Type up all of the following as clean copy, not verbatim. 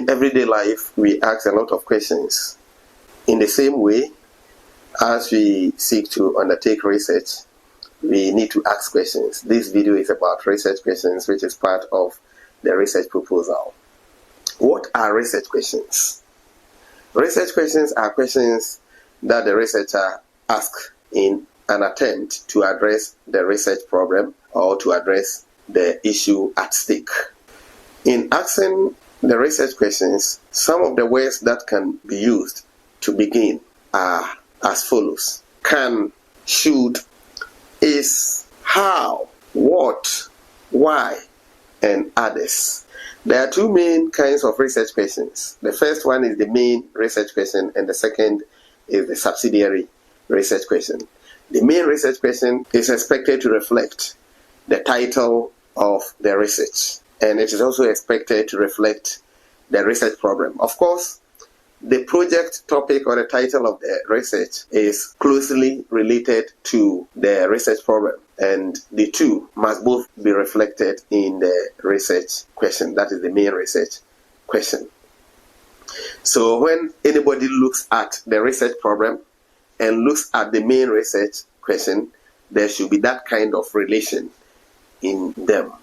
In everyday life, we ask a lot of questions. In the same way, as we seek to undertake research, we need to ask questions. This video is about research questions, which is part of the research proposal. What are research questions? Research questions are questions that the researcher asks in an attempt to address the research problem or to address the issue at stake. In asking the research questions, some of the words that can be used to begin are as follows: can, should, is, how, what, why, and others. There are two main kinds of research questions. The first one is the main research question, and the second is the subsidiary research question. The main research question is expected to reflect the title of the research, and it is also expected to reflect the research problem. Of course, the project topic or the title of the research is closely related to the research problem, and the two must both be reflected in the research question. That is the main research question. So when anybody looks at the research problem and looks at the main research question, there should be that kind of relation in them.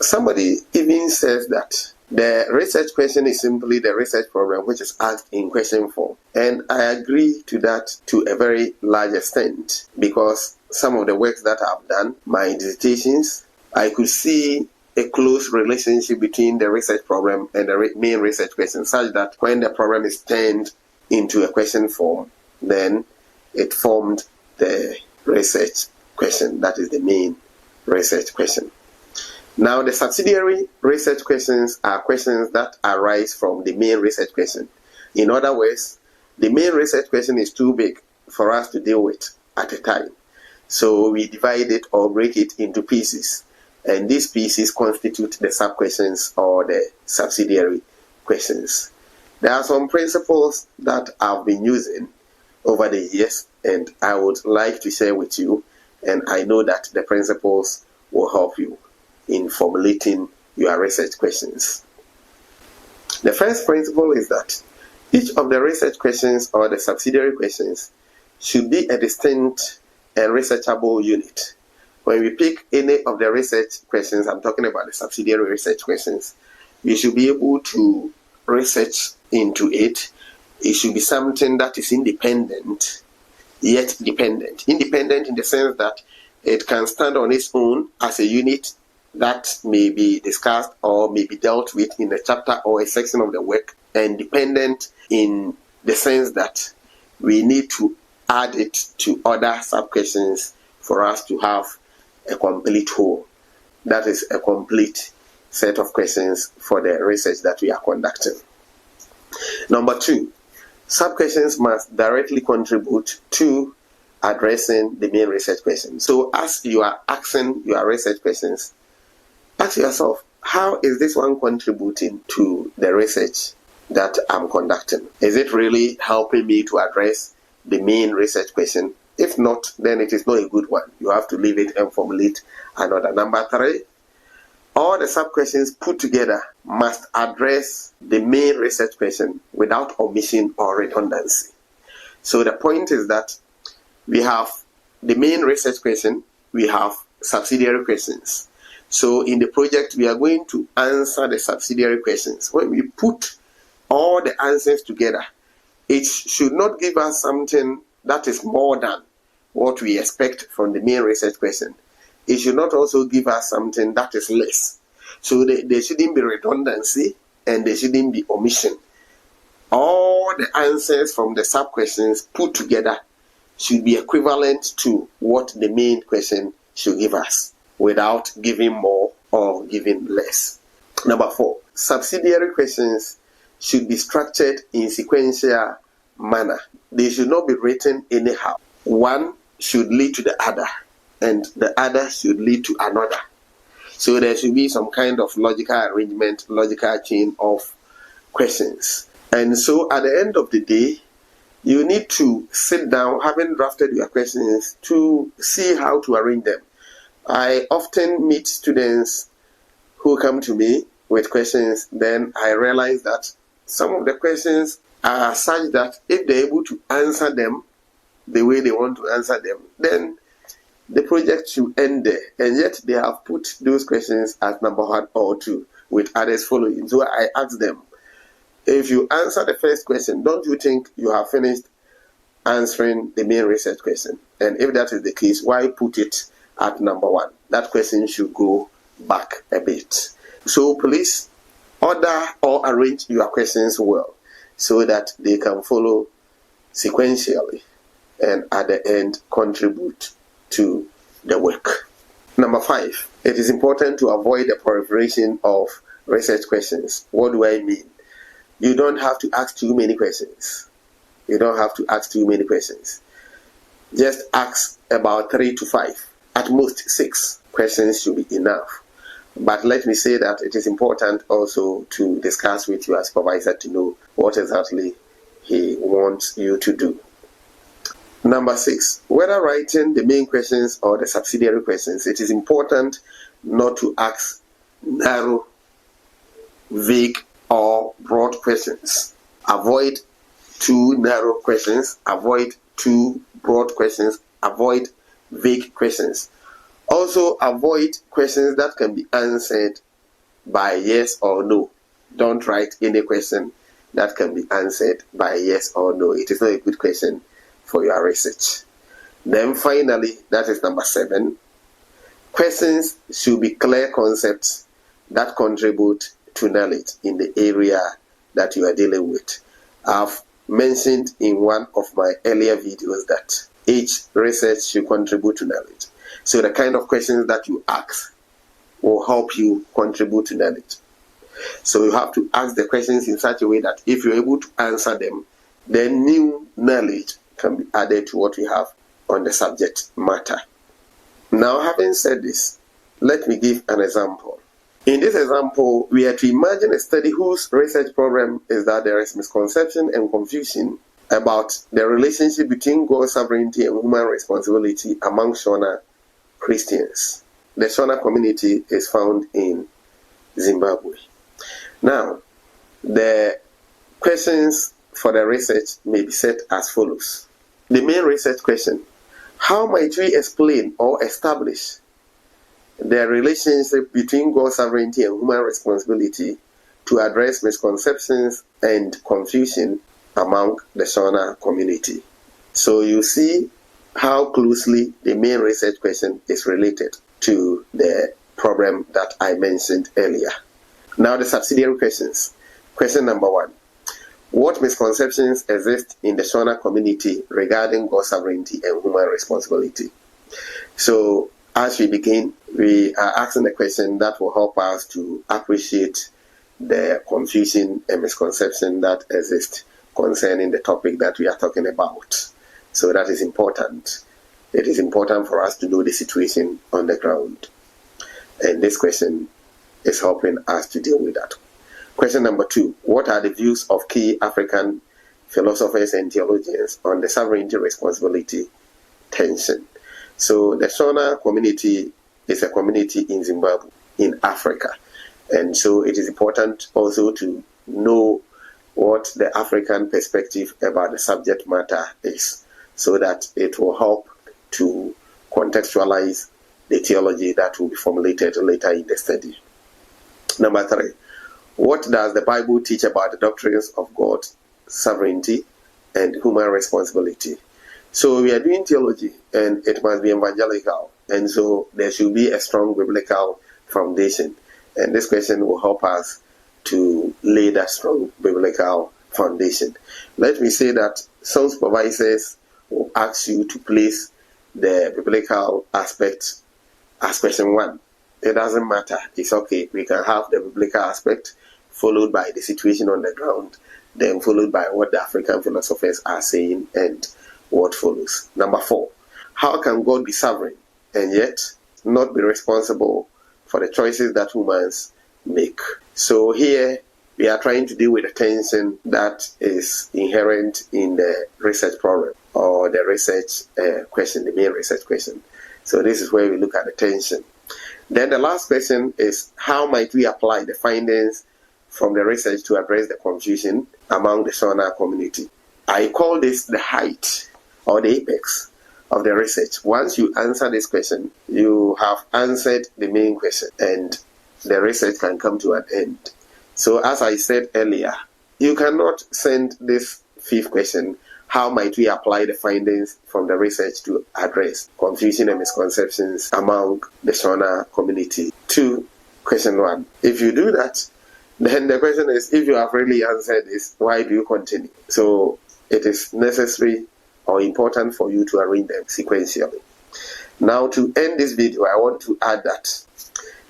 Somebody even says that the research question is simply the research problem which is asked in question form. And I agree to that to a very large extent, because some of the works that I've done, my dissertations, I could see a close relationship between the research problem and the main research question, such that when the problem is turned into a question form, then it formed the research question. That is the main research question. Now, the subsidiary research questions are questions that arise from the main research question. In other words, the main research question is too big for us to deal with at a time. So we divide it or break it into pieces, and these pieces constitute the sub-questions or the subsidiary questions. There are some principles that I've been using over the years, and I would like to share with you, and I know that the principles will help you in formulating your research questions. The first principle is that each of the research questions or the subsidiary questions should be a distinct and researchable unit. When we pick any of the research questions, I'm talking about the subsidiary research questions, we should be able to research into it. It should be something that is independent, yet dependent. Independent in the sense that it can stand on its own as a unit that may be discussed or may be dealt with in a chapter or a section of the work, and dependent in the sense that we need to add it to other sub-questions for us to have a complete whole. That is a complete set of questions for the research that we are conducting. Number two, sub-questions must directly contribute to addressing the main research question. So as you are asking your research questions, ask yourself, how is this one contributing to the research that I'm conducting? Is it really helping me to address the main research question? If not, then it is not a good one. You have to leave it and formulate another. Number three, all the sub-questions put together must address the main research question without omission or redundancy. So the point is that we have the main research question, we have subsidiary questions. So in the project, we are going to answer the subsidiary questions. When we put all the answers together, it should not give us something that is more than what we expect from the main research question. It should not also give us something that is less. So there shouldn't be redundancy and there shouldn't be omission. All the answers from the sub-questions put together should be equivalent to what the main question should give us, without giving more or giving less. Number four, subsidiary questions should be structured in sequential manner. They should not be written anyhow. One should lead to the other, and the other should lead to another. So there should be some kind of logical arrangement, logical chain of questions. And so at the end of the day, you need to sit down, having drafted your questions, to see how to arrange them. I often meet students who come to me with questions, then I realized that some of the questions are such that if they're able to answer them the way they want to answer them, then the project should end there. And yet they have put those questions as number 1 or 2 with others following. So I asked them, if you answer the first question, don't you think you have finished answering the main research question? And if that is the case, why put it at number 1? That question should go back a bit. So please order or arrange your questions well so that they can follow sequentially and at the end contribute to the work. Number 5, it is important to avoid the proliferation of research questions. What do I mean? You don't have to ask too many questions. Just ask about 3 to 5. At most 6 questions should be enough. But let me say that it is important also to discuss with your supervisor to know what exactly he wants you to do. Number 6, whether writing the main questions or the subsidiary questions, it is important not to ask narrow, vague, or broad questions. Avoid too narrow questions, avoid too broad questions, avoid vague questions. Also, avoid questions that can be answered by yes or no. Don't write any question that can be answered by yes or no. It is not a good question for your research. Then finally, that is number 7. Questions should be clear concepts that contribute to knowledge in the area that you are dealing with. I've mentioned in one of my earlier videos that each research should contribute to knowledge. So the kind of questions that you ask will help you contribute to knowledge. So you have to ask the questions in such a way that if you're able to answer them, then new knowledge can be added to what we have on the subject matter. Now, having said this, let me give an example. In this example, we are to imagine a study whose research problem is that there is misconception and confusion about the relationship between God's sovereignty and human responsibility among Shona Christians. The Shona community is found in Zimbabwe. Now, the questions for the research may be set as follows. The main research question: how might we explain or establish the relationship between God's sovereignty and human responsibility to address misconceptions and confusion among the Shona community? So you see how closely the main research question is related to the problem that I mentioned earlier. Now the subsidiary questions. Question number 1. What misconceptions exist in the Shona community regarding God's sovereignty and human responsibility? So as we begin, we are asking a question that will help us to appreciate the confusion and misconception that exists concerning the topic that we are talking about. So that is important. It is important for us to know the situation on the ground. And this question is helping us to deal with that. Question number 2. What are the views of key African philosophers and theologians on the sovereignty responsibility tension? So the Shona community is a community in Zimbabwe, in Africa. And so it is important also to know what the African perspective about the subject matter is, so that it will help to contextualize the theology that will be formulated later in the study. Number 3. What does the Bible teach about the doctrines of God's sovereignty and human responsibility? So we are doing theology, and it must be evangelical, and so there should be a strong biblical foundation. And this question will help us to lay that strong biblical foundation. Let me say that some supervisors will ask you to place the biblical aspect as question 1. It doesn't matter. It's okay. We can have the biblical aspect followed by the situation on the ground, then followed by what the African philosophers are saying and what follows. Number 4, how can God be sovereign and yet not be responsible for the choices that humans make? So here we are trying to deal with the tension that is inherent in the research problem or the research question, the main research question. So this is where we look at the tension. Then the last question is, how might we apply the findings from the research to address the confusion among the Shona community? I call this the height or the apex of the research. Once you answer this question, you have answered the main question and the research can come to an end. So as I said earlier, you cannot send this fifth question, how might we apply the findings from the research to address confusion and misconceptions among the Shona community, to question 1. If you do that, then the question is, if you have really answered this, why do you continue? So it is necessary or important for you to arrange them sequentially. Now, to end this video, I want to add that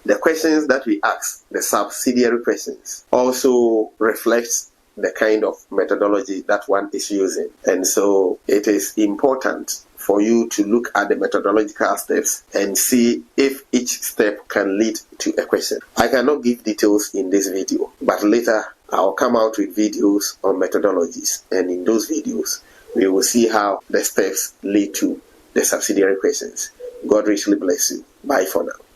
the questions that we ask, the subsidiary questions, also reflects the kind of methodology that one is using. And so it is important for you to look at the methodological steps and see if each step can lead to a question. I cannot give details in this video, but later I'll come out with videos on methodologies, and in those videos we will see how the steps lead to the subsidiary questions. God richly bless you. Bye for now.